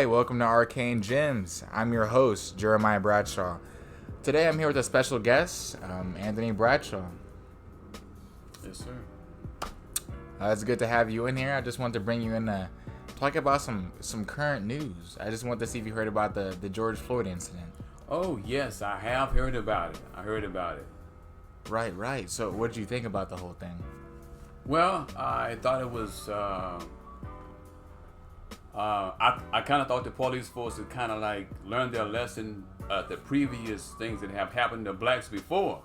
right, welcome to Arcane Gems. I'm your host, Jeremiah Bradshaw. Today I'm here with a special guest, Anthony Bradshaw. Yes, sir. It's good to have you in here. I just want to bring you in to talk about some current news. I just want to see if you heard about the George Floyd incident. Oh, yes, I have heard about it. Right. So what did you think about the whole thing? Well, I thought it was, I kind of thought the police force had kind of like learned their lesson the previous things that have happened to blacks before.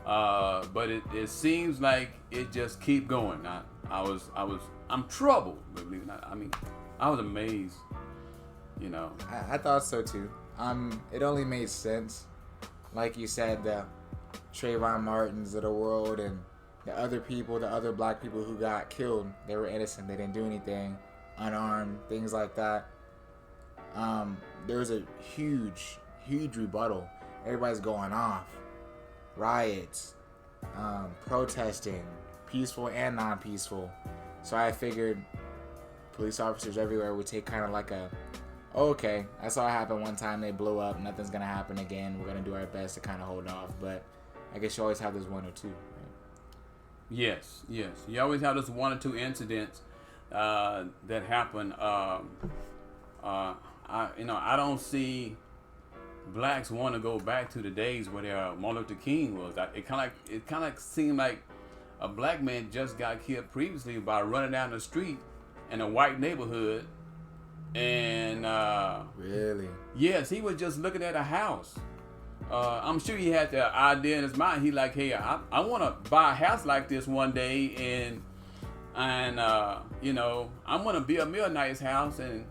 But it seems like it just keep going. I'm troubled. I mean, I was amazed, you know. I thought so too. It only made sense. Like you said, the Trayvon Martins of the world and the other people, the other black people who got killed, they were innocent. They didn't do anything, unarmed, things like that. There was a huge rebuttal. Everybody's going off. Riots, protesting, peaceful and non-peaceful. So I figured police officers everywhere would take kind of like okay, I saw it happen one time, they blew up, nothing's going to happen again, we're going to do our best to kind of hold off. But I guess you always have this one or two, right? Yes. You always have this one or two incidents that happen. I don't see blacks want to go back to the days where Martin Luther King was. It kind of seemed like a black man just got killed previously by running down the street in a white neighborhood, and really, yes, he was just looking at a house. I'm sure he had the idea in his mind. He like, hey, I want to buy a house like this one day, and I'm gonna build me a nice house. And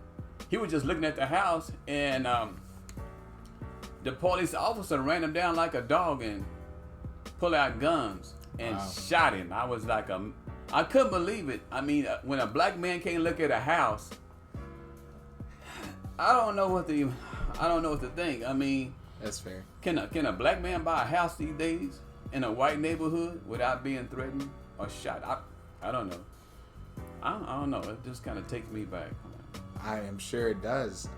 he was just looking at the house, and the police officer ran him down like a dog and pulled out guns and shot him. I was like, I couldn't believe it. I mean, when a black man can't look at a house, I don't know what to think. I mean, that's fair. Can a black man buy a house these days in a white neighborhood without being threatened or shot? I don't know. I don't know. It just kind of takes me back. I am sure it does.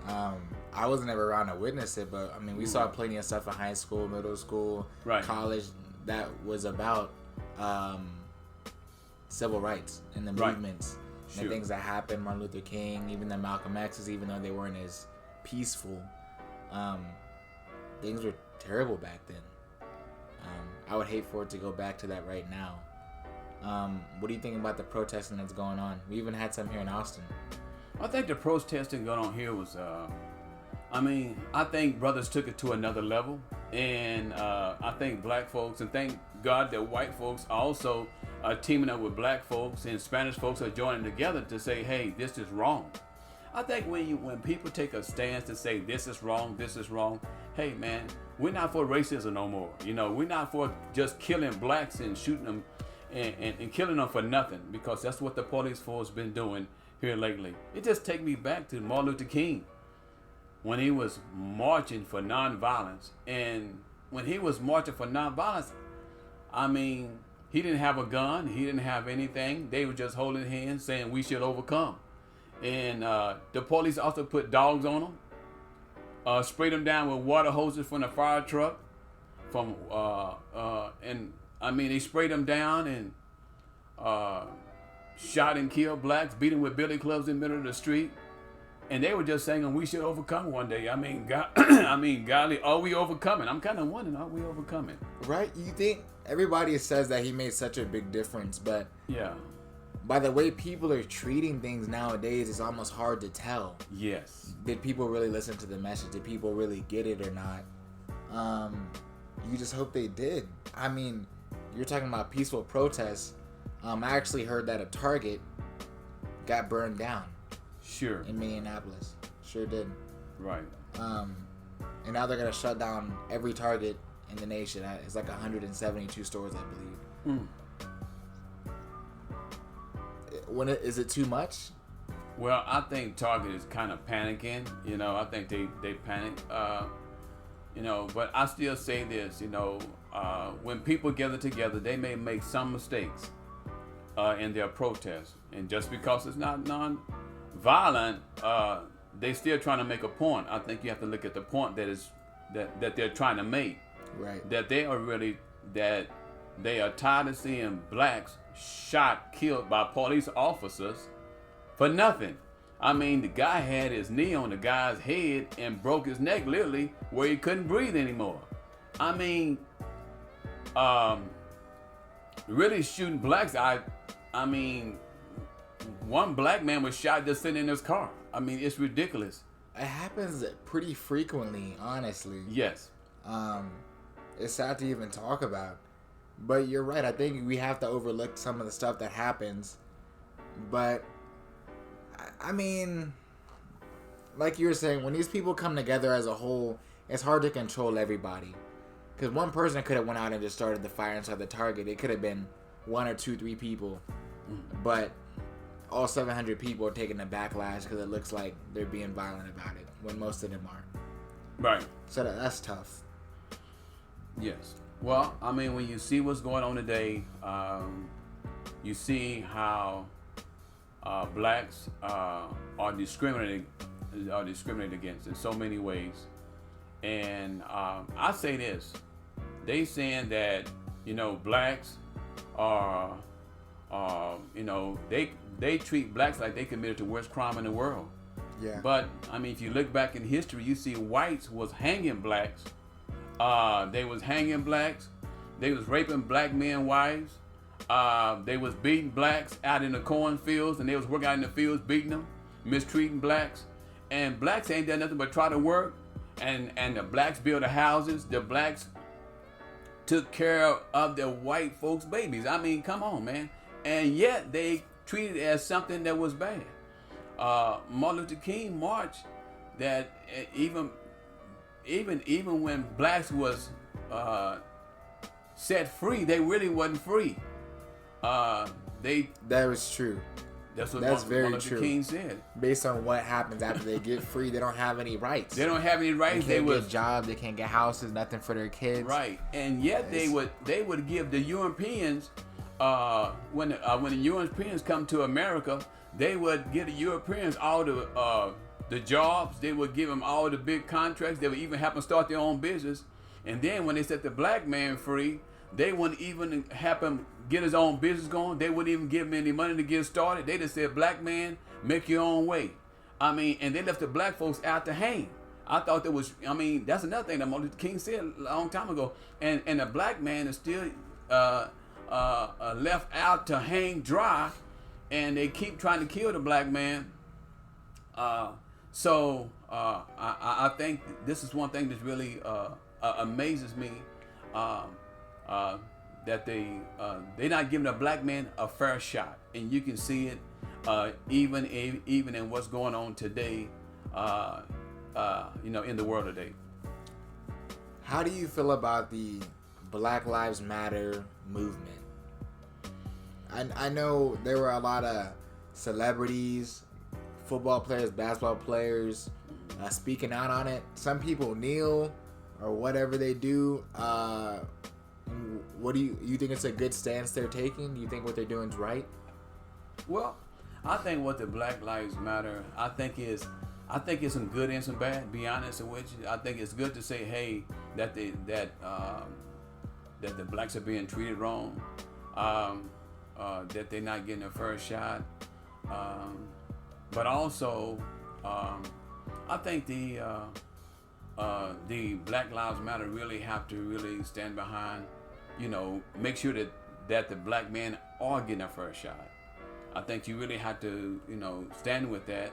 I wasn't ever around to witness it, but I mean, we saw plenty of stuff in high school, middle school, college that was about civil rights and the movements and the things that happened. Martin Luther King, even the Malcolm X's, even though they weren't as peaceful, things were terrible back then. I would hate for it to go back to that right now. What do you think about the protesting that's going on? We even had some here in Austin. I think the protesting going on here was, I think brothers took it to another level. And I think black folks, and thank God that white folks also are teaming up with black folks, and Spanish folks are joining together to say, hey, this is wrong. I think when people take a stance to say this is wrong, hey man, we're not for racism no more. You know, we're not for just killing blacks and shooting them and killing them for nothing, because that's what the police force been doing here lately. It just take me back to Martin Luther King when he was marching for nonviolence. And when he was marching for nonviolence, I mean, he didn't have a gun, he didn't have anything. They were just holding hands saying we should overcome. And the police also put dogs on them, sprayed them down with water hoses from the fire truck, they sprayed them down and shot and killed blacks, beat them with billy clubs in the middle of the street. And they were just saying we should overcome one day. I mean, golly, are we overcoming? I'm kind of wondering, are we overcoming? Right? You think everybody says that he made such a big difference, but yeah, by the way people are treating things nowadays, it's almost hard to tell. Yes. Did people really listen to the message? Did people really get it or not? You just hope they did. I mean, you're talking about peaceful protests. I actually heard that a Target got burned down. Sure. In Minneapolis. Sure did. Right. And now they're going to shut down every Target in the nation. It's like 172 stores, I believe. Is it too much? Well, I think Target is kind of panicking. You know, I think they panic. But I still say this, when people gather together, they may make some mistakes in their protest. And just because it's not non-violent, they still trying to make a point. I think you have to look at the point that they're trying to make. Right. That they are tired of seeing blacks shot, killed by police officers for nothing. I mean, the guy had his knee on the guy's head and broke his neck literally where he couldn't breathe anymore. I mean, really shooting blacks. I mean, one black man was shot just sitting in his car. I mean, it's ridiculous. It happens pretty frequently, honestly. Yes. It's sad to even talk about. But you're right. I think we have to overlook some of the stuff that happens. But, I mean, like you were saying, when these people come together as a whole, it's hard to control everybody. Because one person could have went out and just started the fire inside the target. It could have been 1 or 2, 3 people. But all 700 people are taking the backlash because it looks like they're being violent about it, when most of them aren't. Right. So that's tough. Yes. Well, I mean, when you see what's going on today, you see how blacks are discriminated against in so many ways. And I say this: they saying that blacks are they treat blacks like they committed the worst crime in the world. Yeah. But I mean, if you look back in history, you see whites was hanging blacks. They was hanging blacks. They was raping black men wives. They was beating blacks out in the cornfields, and they was working out in the fields beating them, mistreating blacks. And blacks ain't done nothing but try to work. And the blacks built the houses. The blacks took care of the white folks' babies. I mean, come on, man. And yet they treated it as something that was bad. Martin Luther King marched that even when blacks was set free, they really wasn't free. That was true. That's what That's very Martin Luther true. King said. Based on what happens after they get free, they don't have any rights. They don't have any rights. They can't get jobs. They can't get houses. Nothing for their kids. Right, and yet they would give the Europeans when the Europeans come to America, they would give the Europeans all the jobs. They would give them all the big contracts. They would even help them start their own business. And then when they set the black man free, they wouldn't even help him get his own business going. They wouldn't even give him any money to get started. They just said, black man, make your own way. I mean, and they left the black folks out to hang. I thought that was, I mean, that's another thing that Martin Luther King said a long time ago. And the black man is still left out to hang dry, and they keep trying to kill the black man. So I think this is one thing that really amazes me, that they're not giving a black man a fair shot, and you can see it even in what's going on today, in the world today. How do you feel about the Black Lives Matter movement? I know there were a lot of celebrities, football players, basketball players speaking out on it. Some people kneel or whatever they do. What do you think it's a good stance they're taking? Do you think what they're doing is right? Well, I think what the Black Lives Matter, I think it's some good and some bad. Be honest with you, I think it's good to say, hey, that the blacks are being treated wrong, that they're not getting a fair shot, but also I think the Black Lives Matter really have to really stand behind, make sure that the black men are getting a fair shot. I think you really have to, stand with that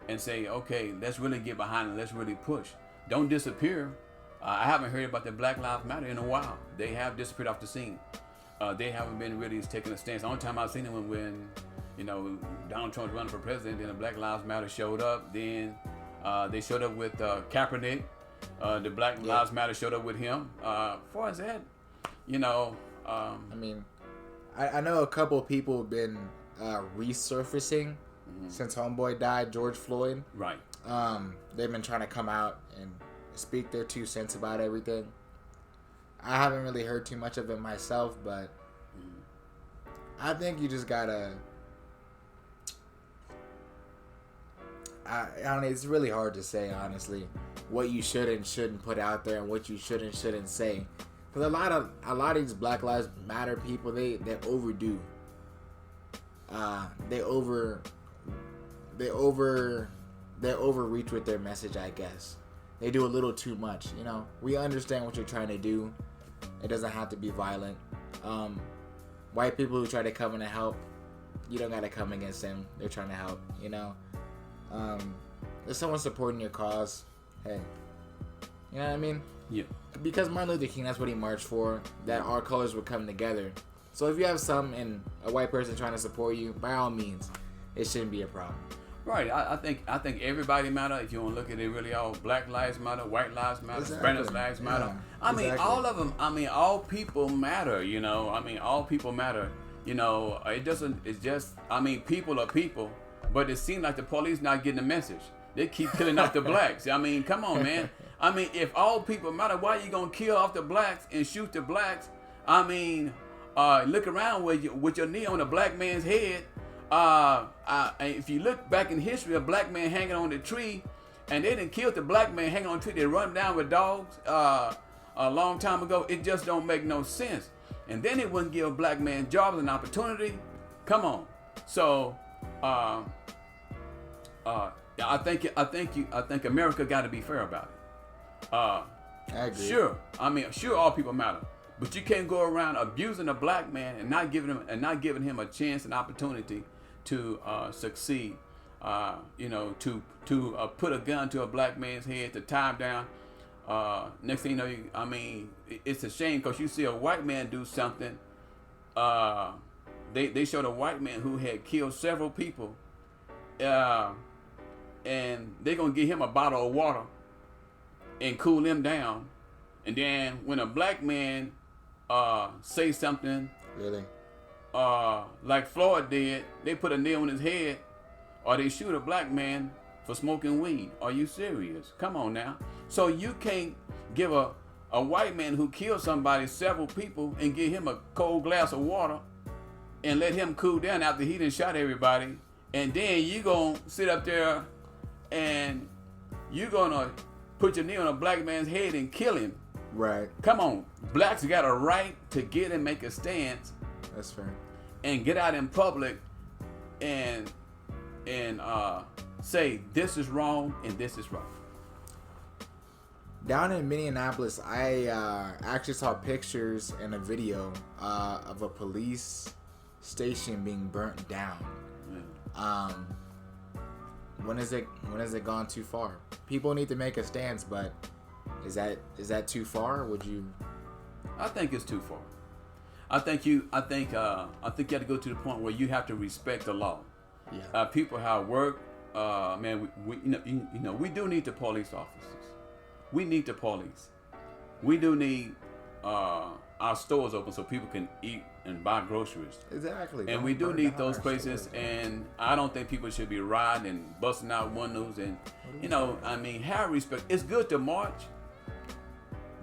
and say, okay, let's really get behind it. Let's really push. Don't disappear. I haven't heard about the Black Lives Matter in a while. They have disappeared off the scene. They haven't been really taking a stance. The only time I've seen them when Donald Trump's running for president, then the Black Lives Matter showed up. Then they showed up with Kaepernick. The Black Lives Matter showed up with him. As far as that, I mean, I know a couple of people have been resurfacing since homeboy died, George Floyd. Right. They've been trying to come out and speak their 2 cents about everything. I haven't really heard too much of it myself, but I think you just gotta, I don't know, it's really hard to say, honestly, what you should and shouldn't put out there and what you should and shouldn't say. Because a lot of these Black Lives Matter people, they overdo. They overreach with their message, I guess. They do a little too much, you know. We understand what you're trying to do. It doesn't have to be violent. White people who try to come in to help, you don't gotta come against them. They're trying to help, you know. If someone's supporting your cause, hey, you know what I mean? Yeah. Because Martin Luther King, that's what he marched for, that our colors would come together. So if you have a white person trying to support you, by all means, it shouldn't be a problem. Right. I think everybody matter. If you want to look at it, really all Black lives matter, white lives matter, Spanish lives matter. I mean, all of them. I mean, all people matter. You know. I mean, all people matter. You know. It doesn't. It's just. I mean, people are people, but it seems like the police not getting the message. They keep killing off the blacks. I mean, come on, man. I mean, if all people matter, why are you gonna kill off the blacks and shoot the blacks? I mean, look around with your knee on a black man's head. If you look back in history, a black man hanging on the tree, and they didn't kill the black man hanging on the tree. They run him down with dogs a long time ago. It just don't make no sense. And then it wouldn't give a black man jobs and opportunity. Come on. So I think America got to be fair about it. I agree. Sure. I mean, sure, all people matter. But you can't go around abusing a black man and not giving him a chance and opportunity to succeed. You know, to put a gun to a black man's head, to tie him down. Next thing you know, I mean, it's a shame because you see a white man do something. They showed a white man who had killed several people, and they're gonna give him a bottle of water and cool him down. And then when a black man say something, really, like Floyd did, they put a nail in his head, or they shoot a black man for smoking weed. Are you serious? Come on now. So you can't give a white man who killed somebody, several people, and give him a cold glass of water and let him cool down after he done shot everybody, and then you gonna sit up there and you gonna put your knee on a black man's head and kill him. Right. Come on. Blacks got a right to get and make a stance. That's fair. And get out in public and say this is wrong and this is right. Down in Minneapolis, I actually saw pictures and a video of a police station being burnt down. Yeah. When is it gone too far? People need to make a stance, but is that too far? Would you? I think it's too far. I think you have to go to the point where you have to respect the law. Yeah. People have work. Man, we do need the police officers. We need the police. We do need our stores open so people can eat and buy groceries. Exactly. And we do need those places. And I don't think people should be riding and busting out windows and have respect. It's good to march,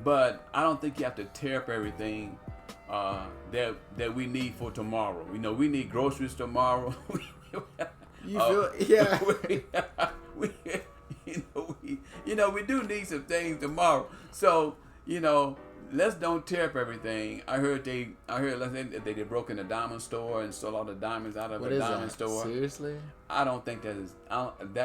but I don't think you have to tear up everything that we need for tomorrow. You know, we need groceries tomorrow. You feel? Yeah. We do need some things tomorrow. So, let's don't tear up everything. I heard they broke in a diamond store and stole all the diamonds out of a diamond store. Seriously? I don't think that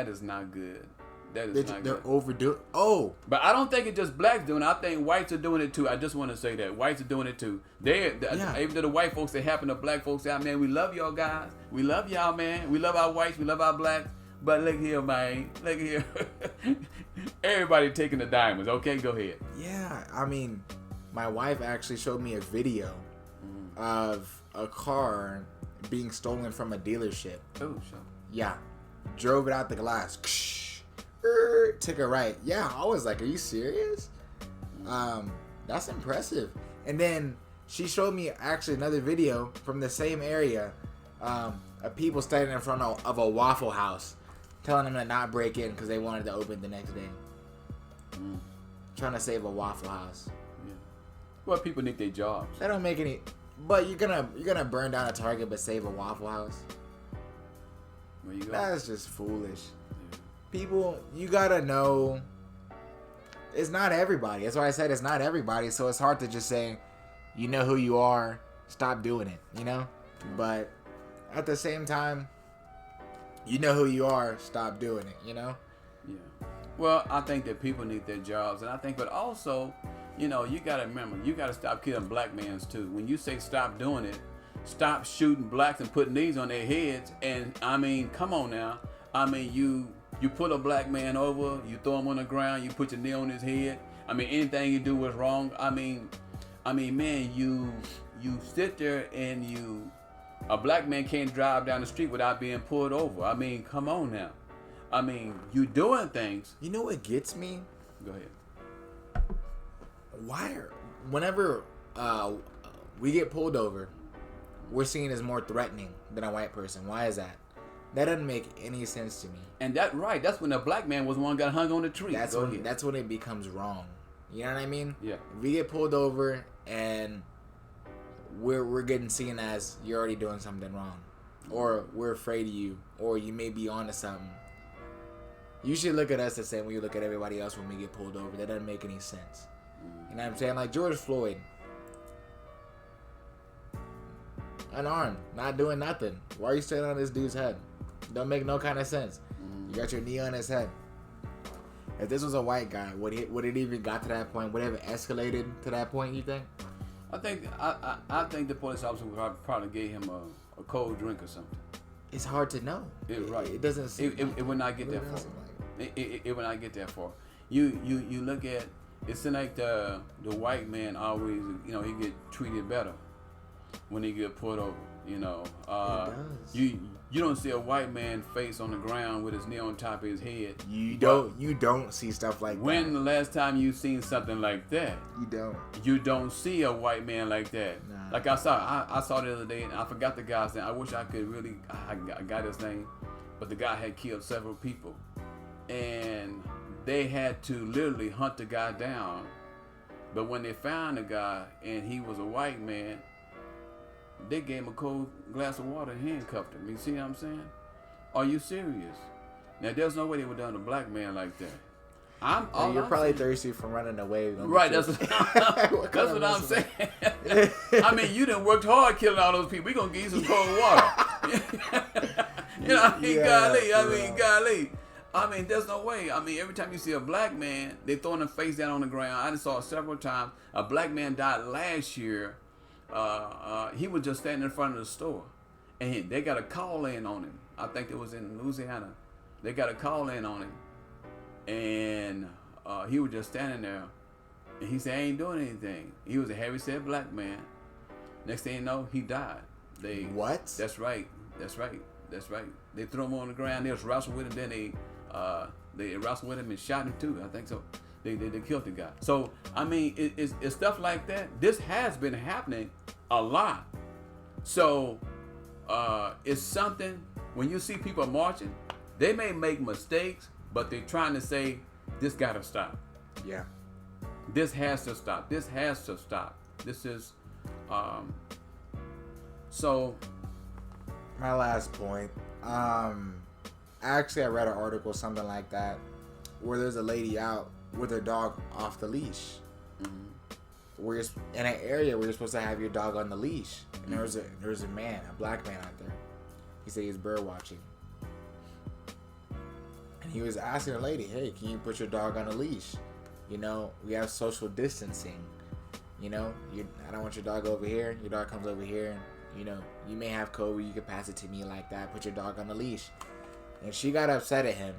is not good. That is not they're good. overdoing. Oh, but I don't think it's just blacks doing it. I think whites are doing it too. I just want to say that whites are doing it too. Even to the white folks, they happen to black folks out, man. We love y'all guys. We love y'all, man. We love our whites. We love our blacks. But look here, man. Look here. Everybody taking the diamonds. Okay, go ahead. Yeah, I mean, my wife actually showed me a video of a car being stolen from a dealership. Oh, sure. Yeah, drove it out the glass. Took a right. Yeah, I was like, are you serious? That's impressive. And then she showed me actually another video from the same area of people standing in front of a Waffle House telling them to not break in because they wanted to open the next day. Trying to save a Waffle House. Yeah. Well, people need their jobs. That don't make any. But you're gonna burn down a Target but save a Waffle House. Where you go? That's just foolish. people, you gotta know, it's not everybody. That's why I said it's not everybody. So it's hard to just say, you know who you are, stop doing it, you know? But at the same time, you know who you are, stop doing it, you know? Yeah. Well, I think that people need their jobs, and I think, but also, you know, you got to remember, you got to stop killing black mans too. When you say stop doing it, stop shooting blacks and putting these on their heads. And I mean, come on now. I mean, you put a black man over, you throw him on the ground, you put your knee on his head. I mean, anything you do was wrong. I mean, man, you sit there and a black man can't drive down the street without being pulled over. I mean, come on now. I mean, you doing things. You know what gets me? Go ahead. Whenever we get pulled over, we're seen as more threatening than a white person. Why is that? That doesn't make any sense to me. And that's when the black man was the one got hung on the tree. That's when it becomes wrong. You know what I mean? Yeah. If we get pulled over and we're getting seen as you're already doing something wrong, or we're afraid of you, or you may be onto something. You should look at us the same way you look at everybody else when we get pulled over. That doesn't make any sense. You know what I'm saying? Like George Floyd. Unarmed, not doing nothing. Why are you standing on this dude's head? Don't make no kind of sense. You got your knee on his head. If this was a white guy, would it even got to that point? Would it have escalated to that point, you think? I think the police officer would probably gave him a cold drink or something. It's hard to know. Right. It doesn't seem it would not get that far. It would not get that far. You look at, it seems like the white man always, you know, he get treated better when he get pulled over. You know, you don't see a white man face on the ground with his knee on top of his head. You don't see stuff like that. When the last time you seen something like that? You don't see a white man like that. Nah. Like I saw the other day, and I forgot the guy's name. I wish I could really, I got his name, but the guy had killed several people, and they had to literally hunt the guy down. But when they found the guy and he was a white man, they gave him a cold glass of water and handcuffed him. You see what I'm saying? Are you serious? Now, there's no way they would have done a black man like that. You're probably thirsty from running away. Right, that's what I'm saying. I mean, you done worked hard killing all those people. We gonna give you some cold water. You know what I mean? Yeah, golly. I mean, there's no way. I mean, every time you see a black man, they throwing him face down on the ground. I just saw it several times. A black man died last year. He was just standing in front of the store, and they got a call in on him. I think it was in Louisiana. They got a call in on him, and he was just standing there, and he said, "I ain't doing anything." He was a heavy-set black man. Next thing you know, he died. What? That's right. They threw him on the ground. They was wrestling with him. Then they wrestled with him and shot him too. I think so. They killed the guy. So, I mean, it's stuff like that. This has been happening a lot. So, it's something, when you see people marching, they may make mistakes, but they're trying to say, this got to stop. Yeah. This has to stop. This has to stop. This is, so. My last point. Actually, I read an article, something like that, where there's a lady out with her dog off the leash. Where you're in an area where you're supposed to have your dog on the leash, and there was a man, a black man out there. He said he was bird watching, and he was asking the lady, "Hey, can you put your dog on a leash? You know, we have social distancing. You know, I don't want your dog over here. Your dog comes over here, and you know, you may have COVID. You can pass it to me like that. Put your dog on a leash." And she got upset at him,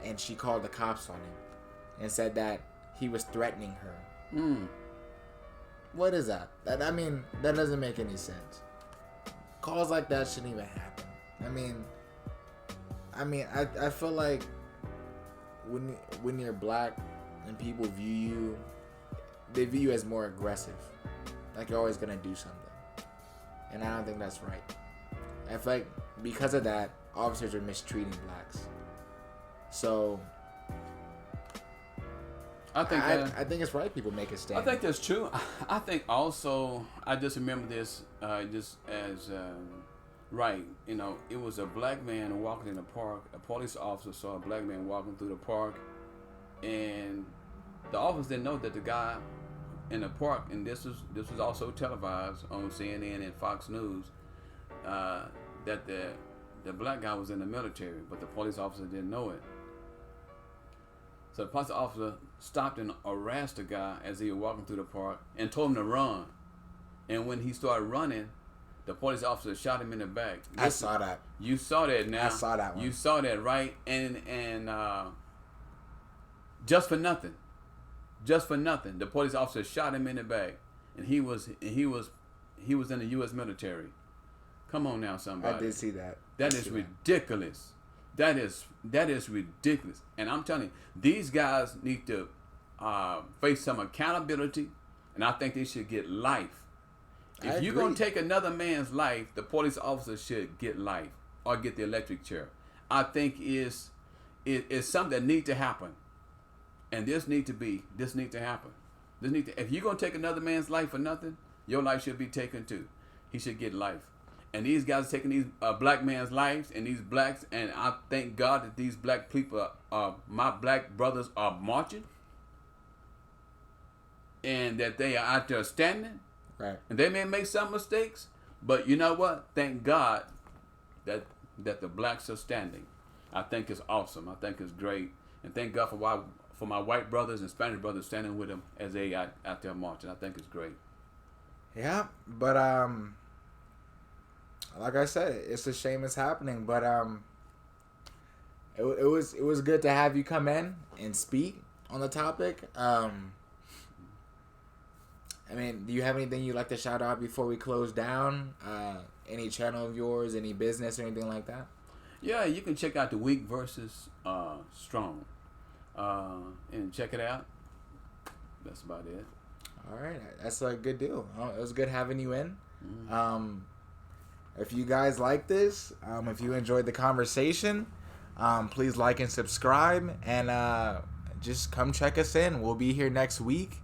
and she called the cops on him, and said that he was threatening her. What is that? That doesn't make any sense. Calls like that shouldn't even happen. I feel like when you're black and people view you, they view you as more aggressive, like you're always gonna do something, and I don't think that's right. I feel like because of that, officers are mistreating blacks. So I think it's right people make a stand. I think that's true. I think also, I just remember this just as Right. You know, it was a black man walking in the park. A police officer saw a black man walking through the park, and the officer didn't know that the guy in the park, and this was also televised on CNN and Fox News, that the black guy was in the military, but the police officer didn't know it. So the police officer stopped and harassed the guy as he was walking through the park and told him to run. And when he started running, the police officer shot him in the back. I saw that. You saw that now. I saw that one. You saw that, right? And just for nothing. Just for nothing. The police officer shot him in the back. And he was in the US military. Come on now, somebody. I did see that. That is ridiculous. That is ridiculous. And I'm telling you, these guys need to face some accountability, and I think they should get life. If you're going to take another man's life, the police officer should get life or get the electric chair. I think it's something that needs to happen. And this need to happen. If you're going to take another man's life for nothing, your life should be taken too. He should get life. And these guys are taking these black man's lives and these blacks, and I thank God that these black people, my black brothers, are marching, and that they are out there standing. Right. And they may make some mistakes, but you know what? Thank God that the blacks are standing. I think it's awesome. I think it's great, and thank God for my white brothers and Spanish brothers standing with them as they out there marching. I think it's great. Yeah, but like I said, it's a shame it's happening, but it was good to have you come in and speak on the topic. I mean, do you have anything you'd like to shout out before we close down? Any channel of yours, any business or anything like that? Yeah, you can check out the Weak versus Strong, and check it out. That's about it. All right, that's a good deal. It was good having you in. Mm-hmm. If you guys like this, if you enjoyed the conversation, please like and subscribe, and just come check us in. We'll be here next week,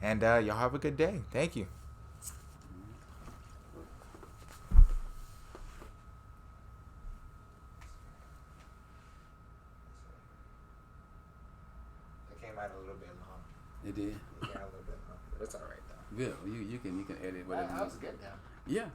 and y'all have a good day. Thank you. It came out a little bit long. It did. Yeah, a little bit long, but it's all right though. Good. You can edit whatever. That was good though. Yeah.